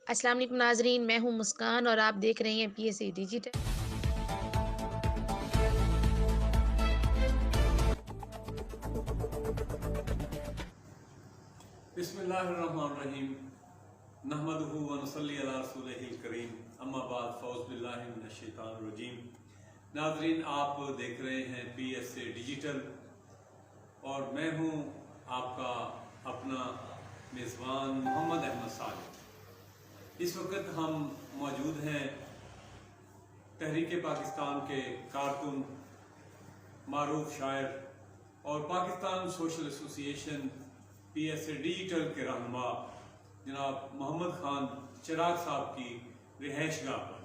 السلام علیکم ناظرین، میں ہوں مسکان اور آپ دیکھ رہے ہیں پی ایس سی ڈیجیٹل۔ بسم اللہ الرحمن الرحیم نحمدہ ونصلی علی رسولہ الکریم اما بعد فاعوذ باللہ من الشیطان الرجیم۔ ناظرین، آپ دیکھ رہے ہیں پی ایس سی ڈیجیٹل اور میں ہوں آپ کا اپنا میزبان محمد احمد صالح۔ اس وقت ہم موجود ہیں تحریک پاکستان کے کارکن، معروف شاعر اور پاکستان سوشل ایسوسی ایشن پی ایس اے ڈیجیٹل کے رہنما جناب محمد خان چراغ صاحب کی رہائش گاہ پر۔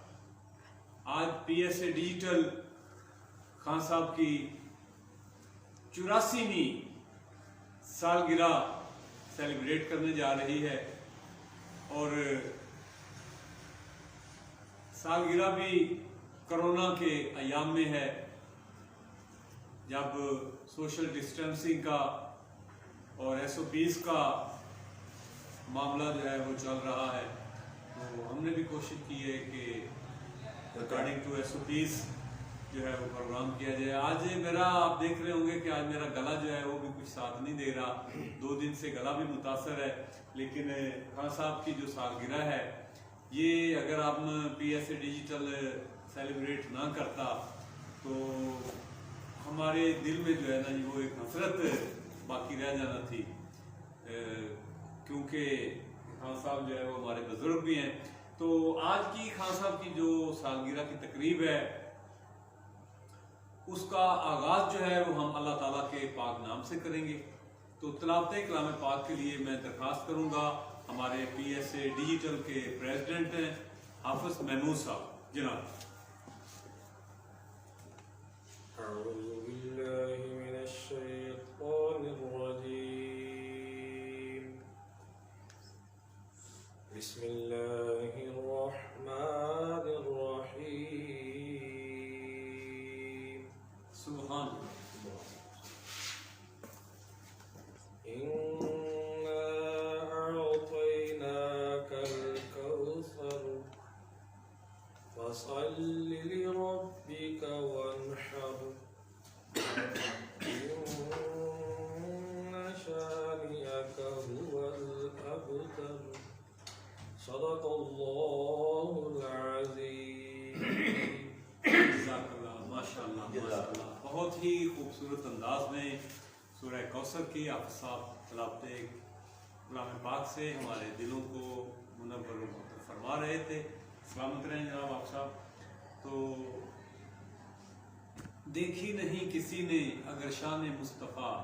آج P S a digital Khan صاحب کی 84ویں سالگرہ سیلیبریٹ کرنے جا رہی ہے، اور سالگرہ بھی کرونا کے ایام میں ہے، جب سوشل ڈسٹینسنگ کا اور ایس او پیز کا معاملہ جو ہے وہ چل رہا ہے۔ تو ہم نے بھی کوشش کی ہے کہ according to S O Ps جو ہے وہ پروگرام کیا جائے۔ آج میرا آپ دیکھ رہے ہوں گے کہ آج میرا گلا جو ہے وہ بھی کچھ ساتھ نہیں دے رہا، 2 دن سے گلا بھی متاثر ہے، لیکن خان صاحب کی جو سالگرہ ہے یہ اگر آپ P S a digital celebrate نہ کرتا تو ہمارے دل میں جو ہے نا وہ ایک حسرت باقی رہ جانا تھی، کیونکہ خان صاحب جو ہے وہ ہمارے بزرگ بھی ہیں۔ تو آج کی خان صاحب کی جو سالگرہ کی تقریب ہے اس کا آغاز جو ہے وہ ہم اللہ تعالیٰ کے پاک نام سے کریں گے۔ تو تلاوت کلام پاک کے لیے میں درخواست کروں گا ہمارے پی ایس اے ڈیجیٹل کے پریزیڈنٹ ہیں حافظ محمود صاحب جناب۔ أعوذ بالله من الشيطان الرجيم بسم الله الرحمن الرحيم سبحان اللہ۔ إنا أعطيناك الكوثر فصل لربك وانحر إن شانئك هو الأبتر صدق الله العظيم۔ جزاک اللہ، ماشاء اللہ ماشاء اللہ۔ بہت ہی خوبصورت انداز میں سورہ کوثر کی آپ صاحب تلاوت کلام پاک سے ہمارے دلوں کو منور و مطہر فرما رہے تھے۔ سلامت رہیں جناب آپ صاحب۔ تو دیکھی نہیں کسی نے اگر شان مصطفیٰ،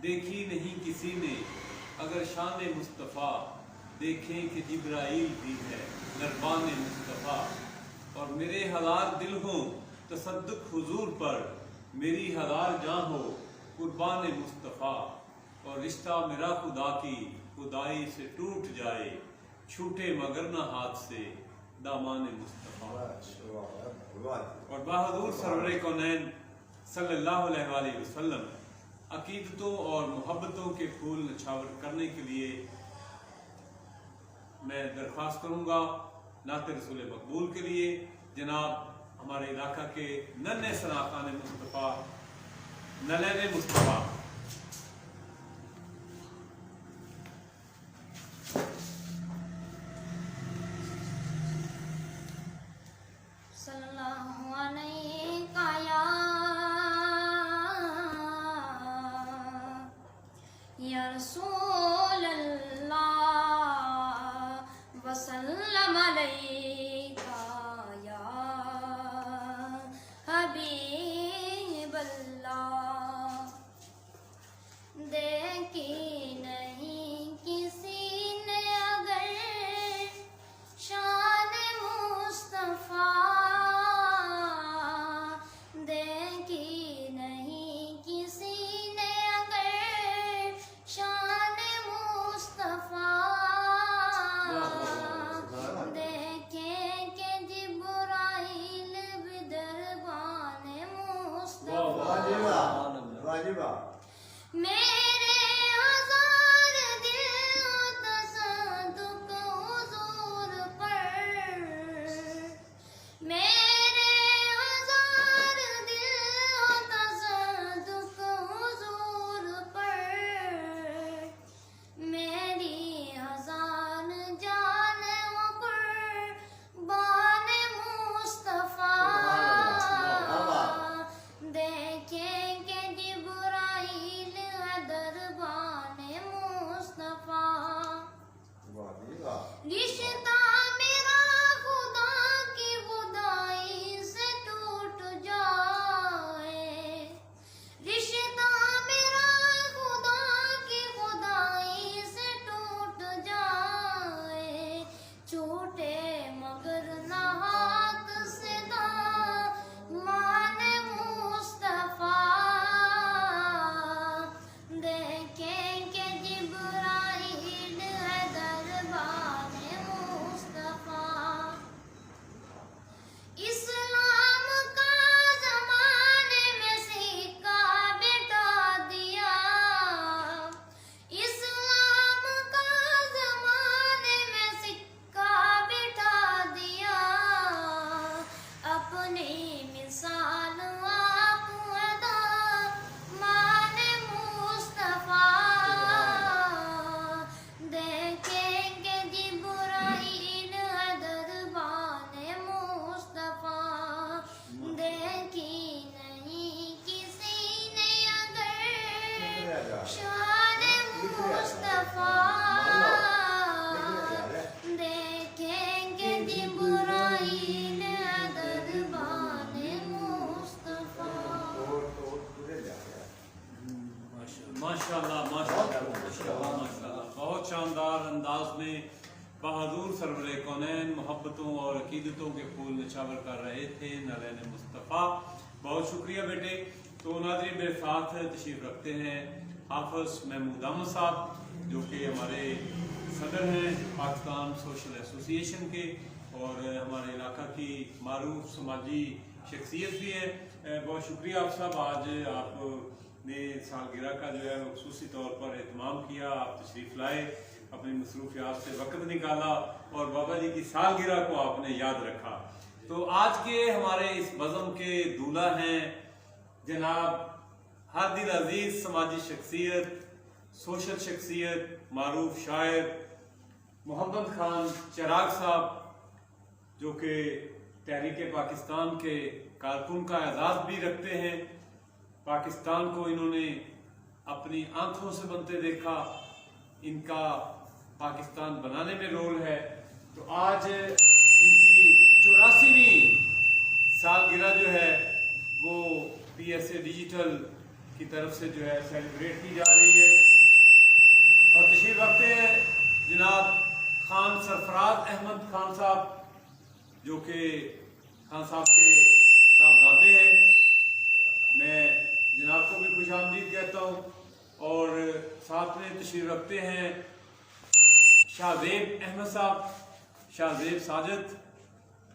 دیکھی نہیں کسی نے اگر شان مصطفیٰ، دیکھیں کہ جبرائیل بھی ہے دربان مصطفیٰ، اور میرے 1000 دل ہوں تصدق حضور پر، میری 1000 جاں ہو قربان مصطفیٰ، اور رشتہ میرا خدا کی خدائی سے ٹوٹ جائے، چھوٹے مگر نہ ہاتھ سے دامان مصطفیٰ۔ اور بہادور سرور کونین صلی اللہ علیہ وآلہ وسلم عقیدتوں اور محبتوں کے پھول نچھاور کرنے کے لیے میں درخواست کروں گا نعت رسول مقبول کے لیے جناب ہمارے علاقہ کے ننھے سناخان مصطفیٰ، نلین مصطفیٰ۔ صلی اللہ علیہ یا رسول اللہ وسلم علیکہ یا حبیب اللہ۔ सामने बहादुर सरवर कौनैन मोहब्बतों और अकीदतों के फूल निछावर कर रहे थे नलैन मुस्तफ़ा। बहुत शुक्रिया बेटे। तो नाज़रीन मेरे साथ तशरीफ़ रखते हैं हाफ़िज़ महमूद अहमद साहब जो कि हमारे सदर हैं पाकिस्तान सोशल एसोसिएशन के और हमारे इलाका की मारूफ समाजी शख्सियत भी है। बहुत शुक्रिया आप साहब, आज आपने सालगिरह का जो है वो खुसूसी तौर पर एहतमाम किया, आप तशरीफ़ लाए, अपनी मसरूफियात से वक्त निकाला और बाबा जी की सालगिरह को आपने याद रखा। तो आज के हमारे इस बज़म के दूल्हा हैं जनाब हादिल अजीज, समाजी शख्सियत, सोशल शख्सियत, मारूफ शायर मोहम्मद खान चिराग साहब जो कि तहरीक पाकिस्तान के कारकुन का एजाज़ भी रखते हैं। पाकिस्तान को इन्होंने अपनी आंखों से बनते देखा, इनका पाकिस्तान बनाने में रोल है। तो आज इनकी 84वीं सालगिरह जो है वो PSA डिजिटल की तरफ से जो है सेलिब्रेट की जा रही है। और तशरीफ़ रखते हैं जनाब खान सरफराज अहमद खान साहब जो कि खान साहब के साहबजादे हैं। मैं जनाब को भी खुशामदीद कहता हूँ। और साथ में तशरीफ़ रखते हैं शाहजेब अहमद साहब, शाहजेब साजिद,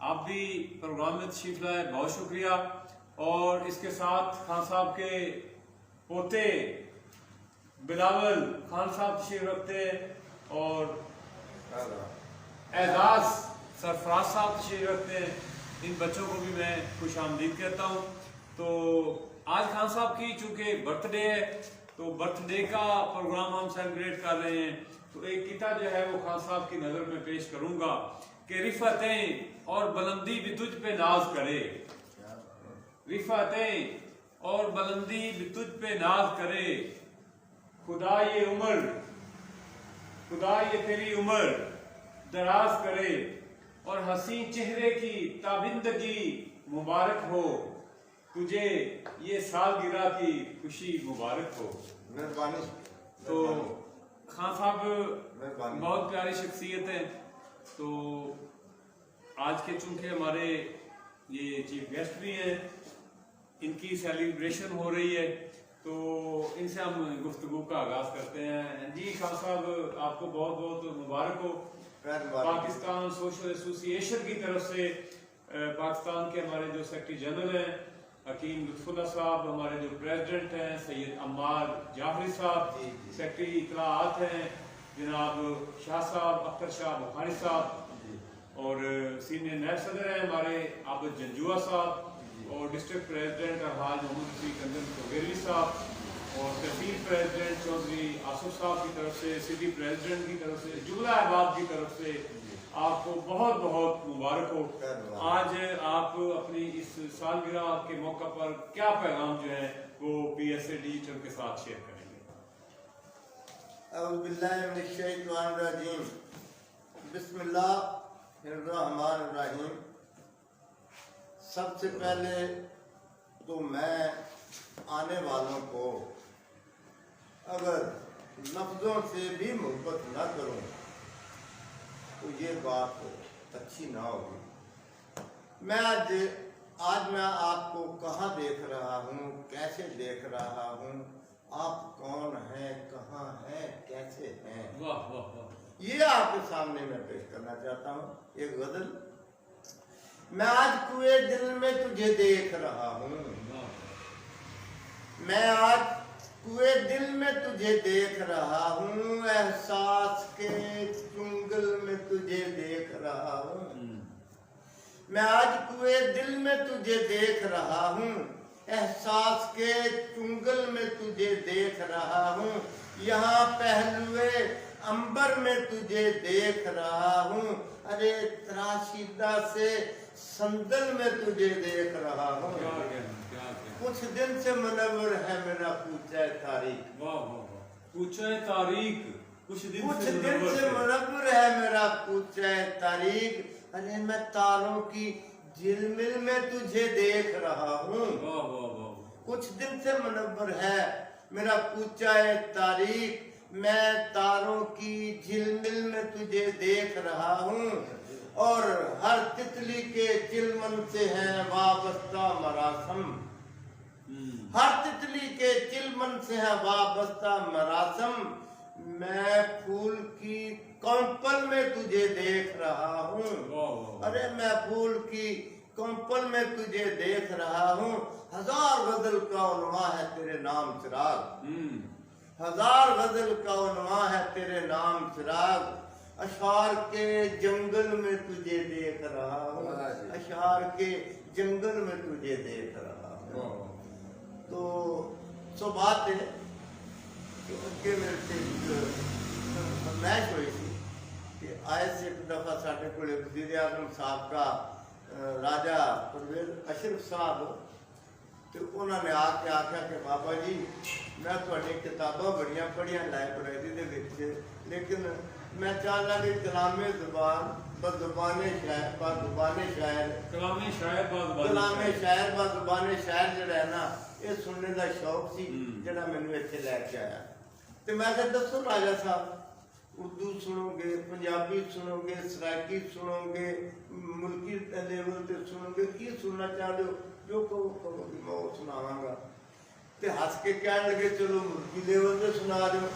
आप भी प्रोग्राम में तशरीफ़ लाए, बहुत शुक्रिया। और इसके साथ खान साहब के पोते बिलावल खान साहब तशरीफ़ रखते हैं और एजाज सरफराज साहब तशरीफ़ रखते हैं। इन बच्चों को भी मैं खुश आमदीद कहता हूँ। तो आज खान साहब की चूँकि बर्थडे है तो बर्थडे का प्रोग्राम हम सेलिब्रेट कर रहे हैं। तो एक किता जो है वो खान साहब की नज़र में पेश करूँगा कि रिफ़तें और बुलंदी भी तुझ पे नाज करे, रिफ़तें और बुलंदी भी तुझ पे नाज करे, खुदा ये उम्र, खुदा ये तेरी उम्र दराज करे और हसी चेहरे की ताबिंदगी मुबारक हो, तुझे ये सालगिरह की खुशी मुबारक हो। मेहरबानी। तो खान साहब बहुत प्यारी शख्सियत है। तो आज के चूंकि हमारे ये चीफ गेस्ट भी हैं, इनकी सेलिब्रेशन हो रही है तो इनसे हम गुफ्तगू का आगाज करते हैं। जी खान साहब आपको बहुत बहुत मुबारक हो। पाकिस्तान सोशल एसोसिएशन की तरफ से पाकिस्तान के हमारे जो सेक्रेटरी जनरल हैं हकीम लुत्फुल्लाह साहब, हमारे जो प्रेसिडेंट हैं सैयद अम्मार जाफरी साहब, सेक्रेटरी इतलाआत हैं जनाब शाह साहब, अख्तर शाह बुखारी साहब और सीनियर नायब सदर हैं हमारे आबिद जंजुआ साहब और डिस्ट्रिक्ट प्रेसिडेंट अलहाज मोहम्मद रफीक कंदन कोगेरवी साहब और तहसील प्रेसिडेंट चौधरी आसफ साहब की तरफ से, सिटी प्रेसिडेंट की तरफ से, जुमला अहबाब की तरफ से आपको बहुत बहुत मुबारक हो। आज आप अपनी इस सालगिरह के मौका पर क्या पैगाम जो है वो PSA डिजिटल के साथ शेयर करेंगे? औज़ुबिल्लाहिमिनश्शैतानिर्रजीम, बिस्मिल्लाहिर्रहमानिर्रहीम। सबसे पहले तो मैं आने वालों को अगर लफ्ज़ों से भी मोहब्बत न करूं तो ये बात अच्छी ना होगी। मैं आज मैं आपको कहाँ देख रहा हूँ, कैसे देख रहा हूँ, आप कौन हैं, कहाँ हैं, कैसे हैं, वाह वाह वाह, ये आपके सामने मैं पेश करना चाहता हूँ एक गज़ल। मैं आज कुए दिल में तुझे देख रहा हूँ, मैं आज कुए दिल में तुझे देख रहा हूँ, एहसास के चुंगल में तुझे देख रहा हूँ। मैं आज कुए दिल में तुझे देख रहा हूँ, एहसास के चुंगल में तुझे देख रहा हूँ, यहाँ पहलुए अंबर में तुझे देख रहा हूँ, अरे तराशीदा से संदल में तुझे देख रहा हूँ। कुछ दिन से मुनव्वर है मेरा पूछे तारीख, वाह वाह वाह, पूछे तारीख, कुछ दिन से मुनव्वर है मेरा पूछे तारीख, अरे मैं तारों की झिलमिल में तुझे देख रहा हूँ। वाह वाह वाह, कुछ दिन से मुनव्वर है मेरा पूछा तारीख, میں تاروں کی جھلمل میں تجھے دیکھ رہا ہوں اور ہر تتلی کے چلمن سے ہے وابستہ مراسم ہر تتلی کے چلمن سے ہے وابستہ مراسم میں پھول کی کمپل میں تجھے دیکھ رہا ہوں ارے میں پھول کی کمپل میں تجھے دیکھ رہا ہوں ہزار غزل کا عنوان ہے تیرے نام چراغ ہزار غزل کا عنوان ہے تیرے نام چراغ اشعار کے جنگل میں تجھے دیکھ رہا ہوں اشعار کے جنگل میں تجھے دیکھ رہا ہوں تو سو بات ہے کہ ان کے میرے سے فرمائش ہوئی تھی کہ آئے سے ایک دفعہ ساٹھے کو وزیر اعظم صاحب کا راجہ پرویز اشرف صاحب تو انہوں نے آ کے آخیا کہ بابا جی میں تھوڑی کتاباں بڑیاں پڑھیاں لائبریری دے وچ لیکن میں چاہتا کہ کلام زبان بزبان شاعر بزبان شاعر کلام شاعر بزبان شاعر جڑا ہے نا یہ سننے کا شوق سی جڑا مینوں اتنے لے کے آیا تو میں کہ دسو راجا صاحب اردو سنو گے پنجابی سنو گے سرائکی سنو گے ملکی لیول تے سنو گے کی سننا چاہتے ہو جو کہو گی میں وہ سناواں گا تے ہس کے کہنے لگے چلو ملکی لیول تے سنا دو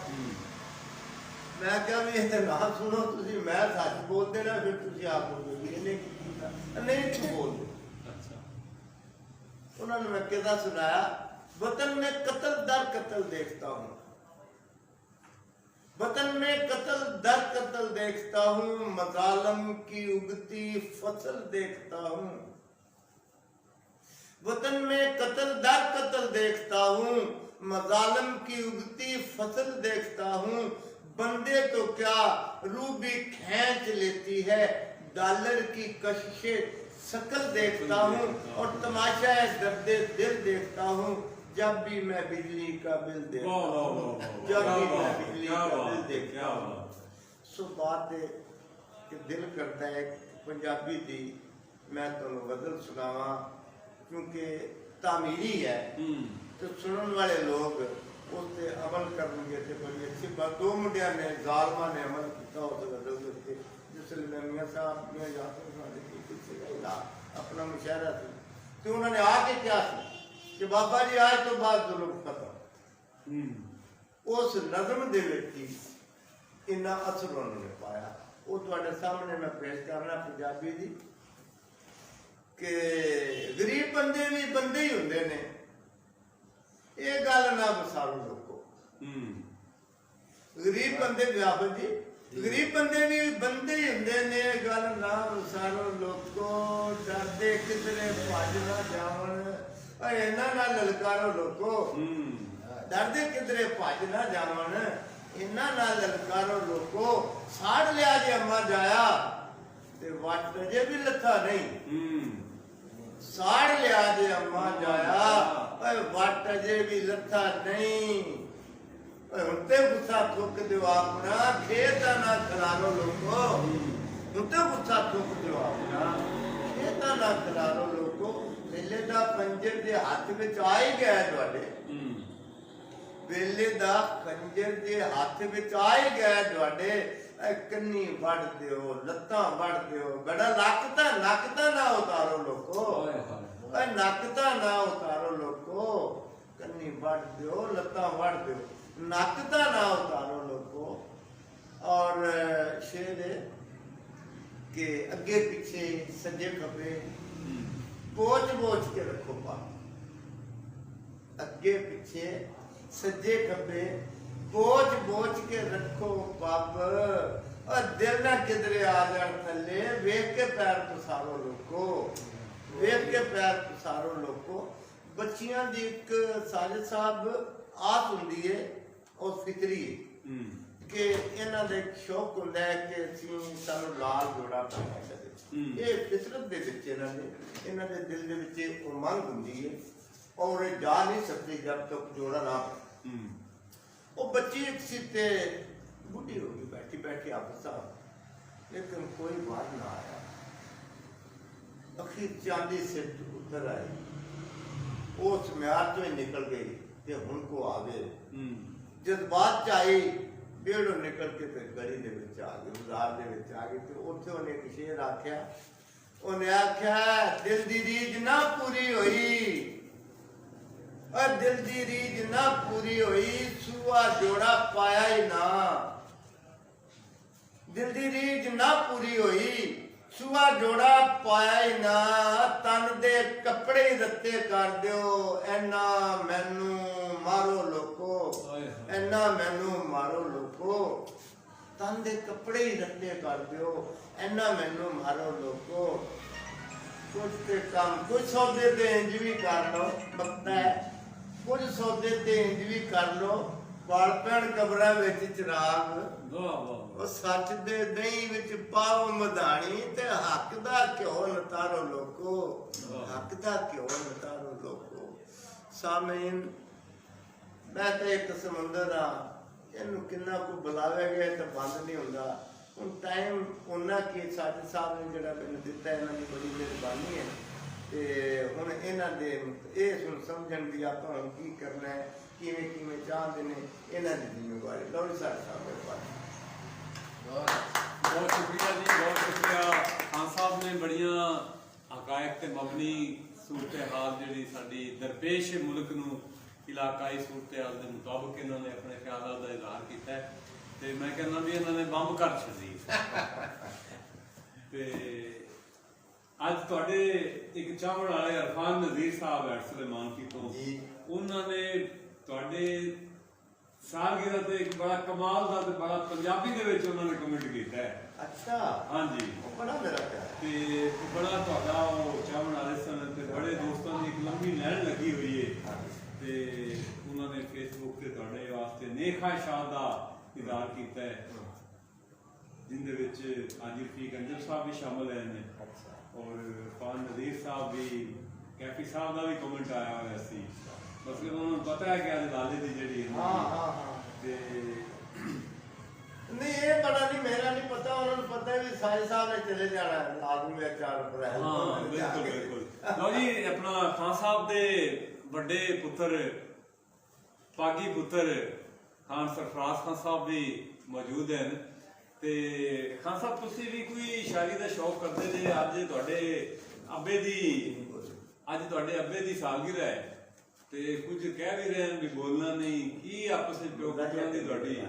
میں کہا بھی یہ نہ سنو تسی میں سچ بول دینا پھر تسی آپ بولو گے انہیں کی کیتا نہیں تو بول دو انہوں نے میں کہتا سنایا وطن میں قتل در قتل دیکھتا ہوں وطن میں قتل در قتل دیکھتا ہوں مظالم کی اگتی فصل دیکھتا ہوں وطن میں قتل در قتل دیکھتا ہوں مظالم کی اگتی فصل دیکھتا ہوں بندے تو کیا روح بھی کھینچ لیتی ہے ڈالر کی کششیں شکل دیکھتا ہوں اور تماشا درد دل دیکھتا ہوں جب بھی میں بجلی کا بل دیکھتا ہوں جب بھی میں بجلی کا بل دیکھتا ہوں سو بات ہے کہ دل کرتا ہے پنجابی دی میں تو غزل سناواں کیونکہ تعمیری ہے تو سنن والے لوگ اس سے عمل کریں گے تو بڑی اچھی بات دو منڈیاں نے ظالمہ نے عمل کیا اس غزل سے جس لیے میاں صاحب میاں یاسر صاحب اپنا مشاعرہ تھی تو انہوں نے آ کے کیا سی کہ بابا جی آج تو بعد ظلم ختم اس نظم دے وچ اتنا اثر انہوں نے پایا وہ تواڈے سامنے میں پیش کرنا پنجابی دی کہ غریب بندے بھی بندے ہی ہوندے نے یہ گل نہ بسارو لوگو غریب بندے بھی آپ جی غریب بندے بھی بندے ہی ہوندے نے گل نہ بسارو لوگو ڈردے کدھرے بھج نہ جاون اینا نہ للکارو لوگو ڈردے کدھرے بھج نہ جاون اینا نہ للکارو لوگو ساڑ لیا جی اما جایا تے وٹ جے بھی لتھا نہیں ساڑ لیا جی اما جایا وٹ جے بھی لتھا نہیں ہنتے غصہ تھوک دیو اپنا کھیتا نہ کھلارو لوگو ہنتے غصہ تھوک دیو اپنا کھیتا نہ کھلارو لوگو ویلے دا کنجر دے ہاتھ وچ آئی گیا ہے تواڈے ویلے دا کنجر دے ہاتھ وچ آئی گیا ہے تواڈے کنی وڑ دیو لتاں وڑ دیو بڑا نکتا نہ اتارو لوگو نکتا نہ اتارو لوگو کنی وڑ دیو لتاں وڑ دیو نکتا نہ اتارو لوگو اور شعر ہے کہ اگے پیچھے سجے کھبے بوجھ بوجھ کے رکھو پاک اگے پیچھے سجے کھبے بوجھ بوجھ کے رکھو پاپ اور دل نہ کدھرے آ جان تھلے ویکھ کے پیر پسارو لوگو ویکھ کے پیر پسارو لوگو بچیاں دی ایک ساجد صاحب آت ہوندی ہے اور فکری کہ انہاں دے شوق ہوندا ہے کہ اسی سانو لال جوڑا پانا چاہیے یہ فطرت دے وچ انہاں دے دل دے وچ امنگ ہوندی ہے اور جا نہیں سکتی جب تک جوڑا نہ وہ بچی ایک سی تے بڑھی ہو گئی بیٹھی آپ صاحب لیکن کوئی بات نہ آیا اخیر چاندی سے اتر آئی اس معیار تو ہی نکل گئی کہ ہن کو آگے جذبات چاہی ਵਿਹੜੋਂ ਨਿਕਲ ਕੇ ਤੇ ਗਲੀ ਦੇ ਵਿੱਚ ਆ ਗਈ, ਬਾਜ਼ਾਰ ਦੇ ਵਿੱਚ ਆ ਗਈ ਤੇ ਉੱਥੇ ਉਹਨੇ ਇੱਕ ਸ਼ੇਰ ਆਖਿਆ। ਉਹਨੇ ਆਖਿਆ ਦਿਲ ਦੀ ਰੀਝ ਨਾ ਪੂਰੀ ਹੋਈ, ਔਰ ਦਿਲ ਦੀ ਰੀਝ ਨਾ ਪੂਰੀ ਹੋਈ, ਸੂਆ ਜੋੜਾ ਪਾਇਆ ਹੀ ਨਾ। ਦਿਲ ਦੀ ਰੀਝ ਨਾ ਪੂਰੀ ਹੋਈ, ਸੂਆ ਜੋੜਾ ਪਾਇਆ ਹੀ ਨਾ, ਤਨ ਦੇ ਕੱਪੜੇ ਹੀ ਰੱਤੇ ਕਰ ਦਿਓ, ਐਨਾ ਮੈਨੂੰ ਮਾਰੋ ਲੋਕੋ, ਐਨਾ ਮੈਨੂੰ ਮਾਰੋ ਲੋਕੋ, ਤਨ ਦੇ ਕੱਪੜੇ ਹੀ ਰੱਤੇ ਕਰ ਦਿਓ, ਐਨਾ ਮੈਨੂੰ ਮਾਰੋ ਲੋਕੋ। ਕੁਝ ਤੇ ਕੰਮ, ਕੁਝ ਸੌਦੇ ਤੇ ਇੰਜ ਵੀ ਕਰ ਲਓ, ਪਤਾ ਹੈ, ਕੁਝ ਸੌਦੇ ਤੇ ਇੰਜ ਵੀ ਕਰ ਲਓ, ਵਾਲ ਪੈਣ ਕਬਰਾਂ ਵਿੱਚ ਚਿਰਾਗ, ਉਹ ਸੱਚ ਦੇ ਦਹੀਂ ਵਿੱਚ ਪਾਓ ਮਧਾਣੀ, ਤੇ ਹੱਕ ਦਾ ਘਿਓ ਨਤਾਰੋ ਲੋਕੋ, ਹੱਕ ਦਾ ਘਿਓ ਨਤਾਰੋ ਲੋਕੋ। ਸਾਮੀਨ, ਮੈਂ ਤਾਂ ਇੱਕ ਸਮੁੰਦਰ ਆ, ਇਹਨੂੰ ਕਿੰਨਾ ਕੁ ਬੁਲਾਵੇਗਾ ਤਾਂ ਬੰਦ ਨਹੀਂ ਹੁੰਦਾ। ਹੁਣ ਟਾਈਮ ਉਹਨਾਂ ਕਿ ਸਾਡੇ ਸਾਹਿਬ ਨੇ ਜਿਹੜਾ ਮੈਨੂੰ ਦਿੱਤਾ, ਇਹਨਾਂ ਦੀ ਬੜੀ ਮਿਹਰਬਾਨੀ ਹੈ। ਤੇ ਹੁਣ ਇਹਨਾਂ ਦੇ ਇਹ ਹੁਣ ਸਮਝਣ ਦੀ ਆਪਾਂ ਹੁਣ ਕੀ ਕਰਨਾ ਹੈ, ਕਿਵੇਂ ਕਿਵੇਂ ਚਾਹੁੰਦੇ ਨੇ, ਇਹਨਾਂ ਦੀ ਜ਼ਿੰਮੇਵਾਰੀ। ਲਓ ਜੀ ਸਾਡੇ ਸਾਹਿਬ ਮੇਰੇ ਪਾਸ। ਬਹੁਤ ਸ਼ੁਕਰੀਆ ਜੀ, ਬਹੁਤ ਸ਼ੁਕਰੀਆ ਖਾਨ ਸਾਹਿਬ ਨੇ ਬੜੀਆਂ ਹਕਾਇਕ ਤੇ ਮਬਨੀ ਸੂਰਤ ਹਾਲ ਜਿਹੜੀ ਸਾਡੀ ਦਰਪੇਸ਼ ਮੁਲਕ ਨੂੰ ਇਲਾਕਾਈ ਸੂਰਤ ਹਾਲ ਦੇ ਮੁਤਾਬਕ ਇਹਨਾਂ ਨੇ ਆਪਣੇ ਖਿਆਲਾਂ ਦਾ ਇਜ਼ਹਾਰ ਕੀਤਾ ਹੈ। ਤੇ ਮੈਂ ਕਹਿੰਦਾ ਵੀ ਇਹਨਾਂ ਨੇ ਬੰਬ ਕਰ ਛੱਡੀ। ਤੇ ਅੱਜ ਤੁਹਾਡੇ ਇੱਕ ਚਾਵਲ ਵਾਲੇ ਅਰਫਾਨ ਨਜ਼ੀਰ ਸਾਹਿਬ ਹੈ ਸੁਲੇਮਾਨਕੀ ਤੋਂ, ਉਹਨਾਂ ਨੇ ਤੁਹਾਡੇ ਸਾਲਗਿਰਹ ਤੇ ਇੱਕ ਬੜਾ ਕਮਾਲ ਦਾ ਤੇ ਬੜਾ ਪੰਜਾਬੀ ਦੇ ਵਿੱਚ ਉਹਨਾਂ ਨੇ ਕਮੈਂਟ ਕੀਤਾ ਹੈ। ਅੱਛਾ, ਹਾਂਜੀ, ਉਹ ਬੜਾ ਮੇਰਾ ਪਿਆਰ ਤੇ ਬੜਾ ਤੁਹਾਡਾ ਉਹ ਚਾਵਲ ਵਾਲੇ ਸਨ ਤੇ ਬੜੇ ਦੋਸਤਾਂ ਦੀ ਇੱਕ ਲੰਬੀ ਲਾਈਨ ਲੱਗੀ ਹੋਈ ਹੈ। ਤੇ ਉਹਨਾਂ ਨੇ ਫੇਸਬੁੱਕ ਤੇ ਤੁਹਾਡੇ ਵਾਸਤੇ ਨੇਖਾਸ਼ਾਂ ਦਾ ਇਜ਼ਹਾਰ ਕੀਤਾ ਹੈ, ਜਿੰਦੇ ਵਿੱਚ ਅੱਜ ਰਫੀਕ ਅੰਜਰ ਸਾਹਿਬ ਵੀ ਸ਼ਾਮਲ ਹੈ ਨੇ, ਔਰ ਅਰਫਾਨ ਨਜ਼ੀਰ ਸਾਹਿਬ ਵੀ, ਕੈਫੀ ਸਾਹਿਬ ਦਾ ਵੀ ਕਮੈਂਟ ਆਇਆ ਹੋਇਆ ਸੀ। ਮਤਲਬ ਉਹਨਾਂ ਨੂੰ ਪਤਾ ਹੈ ਕਿ ਅੱਜ ਲਾਲੇ ਦੀ ਜਿਹੜੀ ਤੇ ਨਹੀਂ, ਇਹ ਬੜਾ ਨਹੀਂ, ਮੇਰਾ ਨਹੀਂ ਪਤਾ, ਉਹਨਾਂ ਨੂੰ ਪਤਾ ਵੀ ਸਾਈਂ ਸਾਹਿਬ ਨੇ ਚਲੇ ਜਾਣਾ ਹੈ, ਆਦਮੀ ਦਾ ਚਾਰ ਪਰ। ਹਾਂ ਬਿਲਕੁਲ ਬਿਲਕੁਲ। ਲਓ ਜੀ, ਆਪਣਾ ਖਾਨ ਸਾਹਿਬ ਦੇ ਵੱਡੇ ਪੁੱਤਰ ਪਾਗੀ ਪੁੱਤਰ ਖਾਨ ਸਰਫਰਾਜ਼ ਖਾਨ ਸਾਹਿਬ ਵੀ ਮੌਜੂਦ ਹਨ। ਤੇ ਖਾਨ ਸਾਹਿਬ ਤੁਸੀਂ ਵੀ ਕੋਈ ਸ਼ਾਇਰੀ ਦਾ ਸ਼ੌਕ ਕਰਦੇ ਜੇ? ਅੱਜ ਤੁਹਾਡੇ ਅੱਬੇ ਦੀ ਸਾਲਗਿਰਹ ਹੈ ਤੇ ਕੁਝ ਕਹਿ ਵੀ ਰਹੇ ਹਨ ਵੀ ਬੋਲਣਾ ਨਹੀਂ, ਕੀ ਆਪਸ ਵਿੱਚ ਪਿਓ ਪੁੱਤਰਾਂ ਦੀ ਤੁਹਾਡੀ,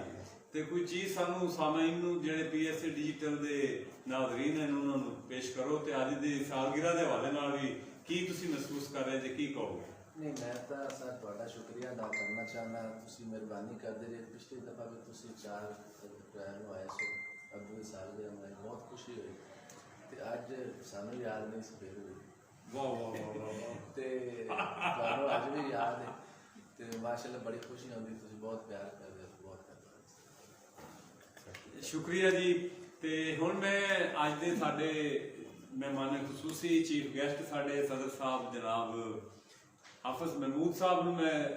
ਤੇ ਕੋਈ ਚੀਜ਼ ਸਾਨੂੰ ਸਾਮਾਈਨ ਨੂੰ ਜਿਹੜੇ PSA ਡਿਜੀਟਲ ਦੇ ਨਾਜ਼ਰੀਨ ਹਨ ਉਹਨਾਂ ਨੂੰ ਪੇਸ਼ ਕਰੋ, ਤੇ ਅੱਜ ਦੀ ਸਾਲਗਿਰਹ ਦੇ ਹਵਾਲੇ ਨਾਲ ਵੀ ਕੀ ਤੁਸੀਂ ਮਹਿਸੂਸ ਕਰ ਰਹੇ ਜੇ, ਕੀ ਕਹੋਗੇ? ਨਹੀਂ, ਮੈਂ ਤਾਂ ਸਰ ਤੁਹਾਡਾ ਸ਼ੁਕਰੀਆ ਅਦਾ ਕਰਨਾ ਚਾਹੁੰਦਾ, ਤੁਸੀਂ ਮਿਹਰਬਾਨੀ ਕਰਦੇ ਜੇ। ਪਿਛਲੀ ਦਫਾ ਵੀ ਤੁਸੀਂ 4 ਅਪ੍ਰੈਲ ਨੂੰ ਆਏ ਸੋ, ਅੱਬੂ ਸਾਲਗਿਰਹ ਮਨਾਈ, ਬਹੁਤ ਖੁਸ਼ੀ ਹੋਈ, ਤੇ ਅੱਜ ਸਾਨੂੰ ਯਾਦ ਨਹੀਂ ਸੀ ਹੋਈ। ਵਾਹ ਵਾਹ ਵਾਹ ਵਾਹ। ਤੇ ਤੁਹਾਨੂੰ ਅੱਜ ਵੀ ਯਾਦ ਹੈ, ਤੇ ਮਾਸ਼ਾਅੱਲਾ ਬੜੀ ਖੁਸ਼ੀ ਹੁੰਦੀ, ਤੁਸੀਂ ਬਹੁਤ ਪਿਆਰ ਕਰਦੇ ਹੋ, ਬਹੁਤ ਧੰਨਵਾਦ। ਸ਼ੁਕਰੀਆ ਜੀ। ਤੇ ਹੁਣ ਮੈਂ ਅੱਜ ਦੇ ਸਾਡੇ ਮਹਿਮਾਨ ਖਸੂਸੀ ਚੀਫ ਗੈਸਟ ਸਾਡੇ ਸਦਰ ਸਾਹਿਬ ਜਨਾਬ ਹਾਫਿਜ਼ ਮਹਿਮੂਦ ਸਾਹਿਬ ਨੂੰ ਮੈਂ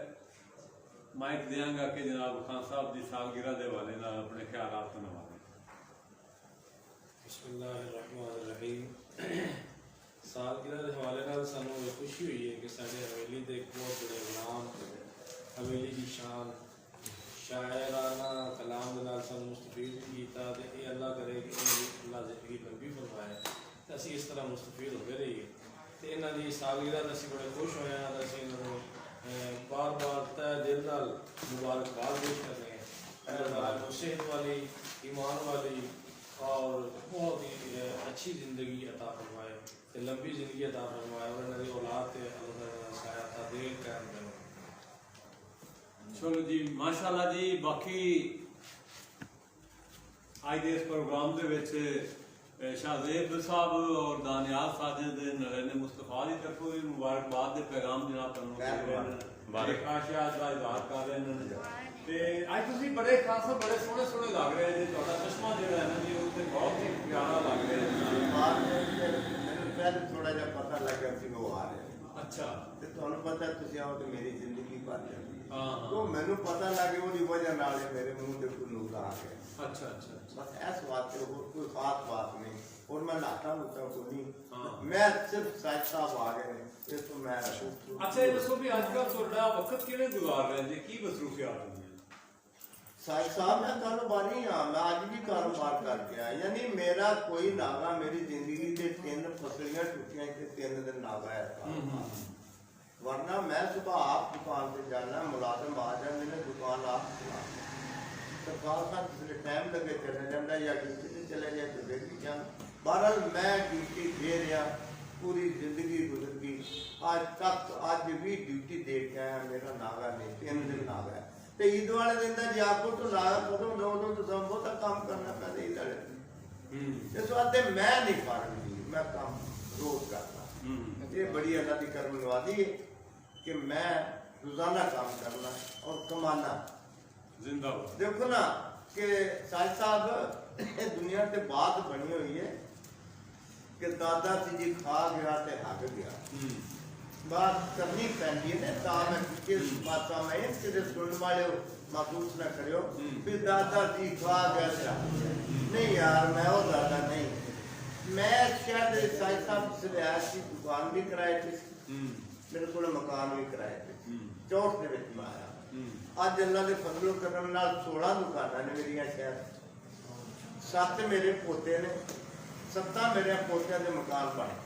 ਮਾਈਕ ਦਿਆਂਗਾ ਕਿ ਜਨਾਬ ਖਾਨ ਸਾਹਿਬ ਦੀ ਸਾਲਗਿਰਹ ਦੇ ਹਵਾਲੇ ਨਾਲ ਆਪਣੇ ਖਿਆਲਾਤ ਸੁਣਾਵਾਂਗੇ। ਬਿਸਮਿल्लाहिर्रहमानिर्रहीम। सालगिरह के हवाले नाल सानू खुशी हुई है कि साडे हवेली दे एक बहुत बड़े गुलाम, हवेली की शान, शायराना कलाम दे नाल सानू मुस्तफीद कीता, ते ये अल्लाह करे कि अल्लाह ज़िंदगी लंबी फरमाए ते असीं इस तरह मुस्तफीद होते रहिए। ते इन्हां दी सालगिरह ते असीं बड़े खुश होए हां, असीं इन्हां नूं बार बार तहे दिल नाल मुबारकबाद पेश करते हैं। अल्लाह ताला नूं सेहत वाली, ईमान वाली और बहुत ही अच्छी ज़िंदगी अता फरमाए, ते लंबी ज़िंदगी अता फरमाए, और इन्हां दी औलाद ते अल्लाह ताला साया ता देर कायम करे। चलो जी, माशाअल्लाह जी। बाकी आज के इस प्रोग्राम के शाहजेब साहब और दानियाल साजिद नरैन मुस्तफा की तरफों भी मुबारकबाद के पैगाम जनाब कर रहे हैं। बड़े खास बड़े सोहने सोहने लग रहे हैं, चश्मा जो है ना जी उससे बहुत ही प्यारा लग रहा है। थोड़ा जा पता लगा कि वो आ रहे हैं। अच्छा, ਤੇ ਤੁਹਾਨੂੰ ਪਤਾ ਤੁਸੀਂ ਆਓ ਤੇ ਮੇਰੀ ਜ਼ਿੰਦਗੀ ਭਰ ਜਾਂਦੀ ਹੈ। ਹਾਂ ਉਹ ਮੈਨੂੰ ਪਤਾ ਲੱਗੇ ਉਹਦੀ ਵਜ੍ਹਾ ਨਾਲ ਹੀ ਮੇਰੇ ਮੂੰਹ ਦੇ ਕੋਈ ਨੂਰ ਆ ਗਿਆ। अच्छा अच्छा बस इस बात पे और कोई खास बात नहीं, और मैं नाटा मुझता को हाँ। नहीं, मैं सिर्फ साइड साहब आ गए हैं, ये तो मैं अच्छा ये दसो भी आजकल थोड़ा वक्त किवें गुजार रहे हैं, की मसरूफियात होंदी है? साहब मैं कारोबारी हाँ, मैं आज भी कारोबार करके आया, यानी मेरा कोई नागा मेरी जिंदगी के 3 फसलियां टुटियां के 3 दिन नागा है, वरना मैं सुबह आप दुकान पे जाना, मुलाजिम आ जाए, मैंने दुकान आप सरकार का किसी टाइम लगे चले जाता या ड्यूटी से चले जाए तो फिर भी जाना। बहरहाल मैं ड्यूटी दे रहा, पूरी जिंदगी गुजर गई, आज तक आज भी ड्यूटी दे के आया, मेरा नागा नहीं, 3 दिन नागा है। तो ईद वाले दिन का जी आपको तो नागा कदों दो तो सब बहुत काम करना पैदा ईद वाले दिन। इस वास्ते मैं नहीं फारम, मैं काम रोज करना, ये बड़ी अल्लाह की करम नवाजी है कि मैं रोजाना काम करना और कमाना। जिंदाबाद। देखो ना कि साहिब साहब दुनिया से बात बनी हुई है कि दादा जी खा गया तो हग गया, बात करनी पैंदी है ता मैं किस बातों में किसी सुनने वाले महसूस न करियो भी दादा जी खा गया था, नहीं यार मैं वो दादा नहीं, मैं शायद साहिब साहब से रियायत की दुकान भी कराए थे, मेरे को मकान भी कराए थे, चौथ के विच मैं आया। अज अल्लाह के फजलो करम नाल 16 दुकानां ने मेरियां, शायद 7 मेरे पोते ने, 7 मेरे पोतियां के मकान बने।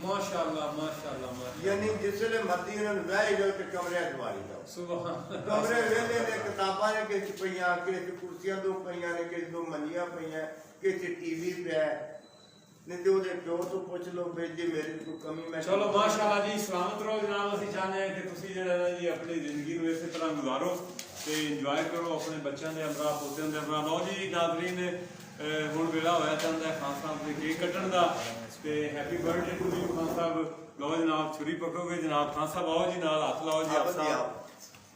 माशाअल्लाह माशाअल्लाह माशाअल्लाह। यानी जिसले मर्जी इन्होंने वह जाओ तो कमरे दिवाली जाओ, सुभान कमरे वेले ने किताबां ने किस पईयां, किस कुर्सियां 2 पईयां ने, किस 2 मंजियां पईयां, किस टीवी पे नहीं तो ਉਹਦੇ ਪਿਓ ਤੋਂ ਪੁੱਛ ਲਓ ਵੀ ਜੇ ਮੇਰੀ ਕੋਈ ਕਮੀ ਮੈਂ। ਚਲੋ ਮਾਸ਼ਾਅੱਲਾ ਜੀ, ਸਲਾਮਤ ਰਹੋ ਜਨਾਬ। ਅਸੀਂ ਚਾਹੁੰਦੇ ਹਾਂ ਕਿ ਤੁਸੀਂ ਜਿਹੜਾ ਨਾ ਜੀ ਆਪਣੀ ਜ਼ਿੰਦਗੀ ਨੂੰ ਇਸੇ ਤਰ੍ਹਾਂ ਗੁਜ਼ਾਰੋ ਤੇ ਇੰਜੋਏ ਕਰੋ ਆਪਣੇ ਬੱਚਿਆਂ ਦੇ ਅਮਰਾ, ਪੋਤਿਆਂ ਦੇ ਅਮਰਾ। ਲਓ ਜੀ ਨਾਜ਼ਰੀਨ, ਹੁਣ ਵੇਲਾ ਹੋਇਆ ਜਾਂਦਾ ਹੈ ਖਾਨ ਸਾਹਿਬ ਦੇ ਕੇਕ ਕੱਟਣ ਦਾ ਤੇ happy birthday to you Khan Sahib. ਲਓ ਜਨਾਬ, ਛੁਰੀ ਪਕੜੋਗੇ ਜਨਾਬ। ਖਾਨ ਸਾਹਿਬ ਆਓ ਜੀ, ਨਾਲ ਹੱਥ ਲਾਓ ਜੀ ਆਪ ਸਾਹਿਬ।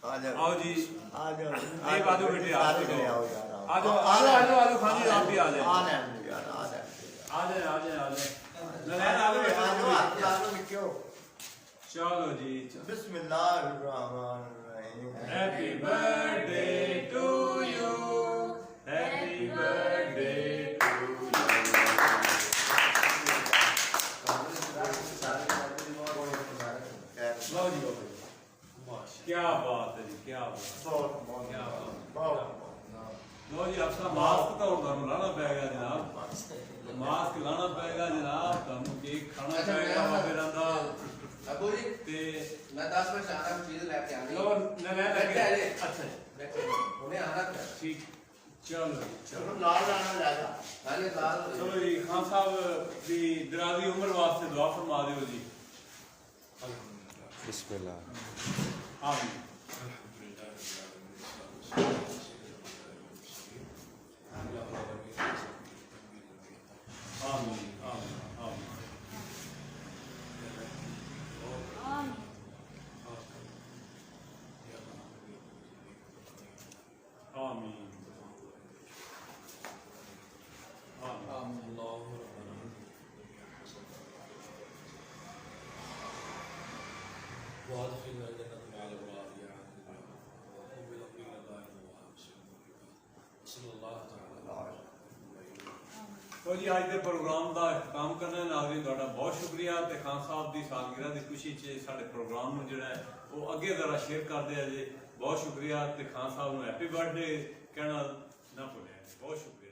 ਆ ਜਾਓ आओ जी, ਆ ਜਾਓ ये बाजू बेटे आप ਸਾਰੇ आओ ਆਓ ਯਾਰ, ਆਓ आ जाओ आ जाओ आ जाओ आ जाओ खान जी, आप भी आ जाए ਆ ਲੈਣ ਯਾਰ, ਆ ਲੈਣ आ जाए आ जाए आ जाए नलैन आ ਆ ਜਾਓ, ਹੱਥ जाओ। ਲਾ ਲਓ ਨਿੱਕਿਓ। चलो जी, बिस्मिल्लाहिर्रहमानिर्रहीम। Happy birthday to you, happy birthday to you. लो जी लो भाई, क्या बात है जी, क्या बात, बहुत बहुत क्या बात। बहुत लो जी, आपका मास्क तो ਤੁਹਾਨੂੰ ਲਾਣਾ ਪਏਗਾ ਜਨਾਬ, ਮਾਸਕ ਲਾਣਾ ਪਏਗਾ ਜਨਾਬ, ਤੁਹਾਨੂੰ ਕੇਕ ਖਾਣਾ ਪਏਗਾ ਵਗੈਰਾ ਦਾ। अबू जी ਤੇ मैं 10 मिनट आना चीज लेके आनी ਲੋ ਨਲੈਨ बैठे आ ਅੱਛਾ जाए, बैठे उन्हें आना था। ਠੀਕ, ਚਲੋ ਜੀ ਚਲੋ। चलो लाल लाना जाएगा। हाँ जी लाल हो ਚਲੋ ਜੀ, ਖਾਨ ਸਾਹਿਬ ਦੀ ਦਰਾਜ਼ੀ ਉਮਰ ਵਾਸਤੇ ਦੁਆ ਫਰਮਾ ਦਿਓ ਜੀ। बिस्मिल्लाह। ਆਮੀਨ। आमीन आमीन आमीन आमीन तो जी अज के प्रोग्राम का इख्तिताम करने नाज़रीन तुहाडा बहुत शुक्रिया। तो खान साहब की सालगिरह की खुशी च साडे प्रोग्राम नूं जिहड़ा है वो अगे जरा शेयर कर दिया जे। बहुत शुक्रिया। तो खान साहब नूं हैप्पी बर्थडे कहना ना भुल्लिया। बहुत शुक्रिया।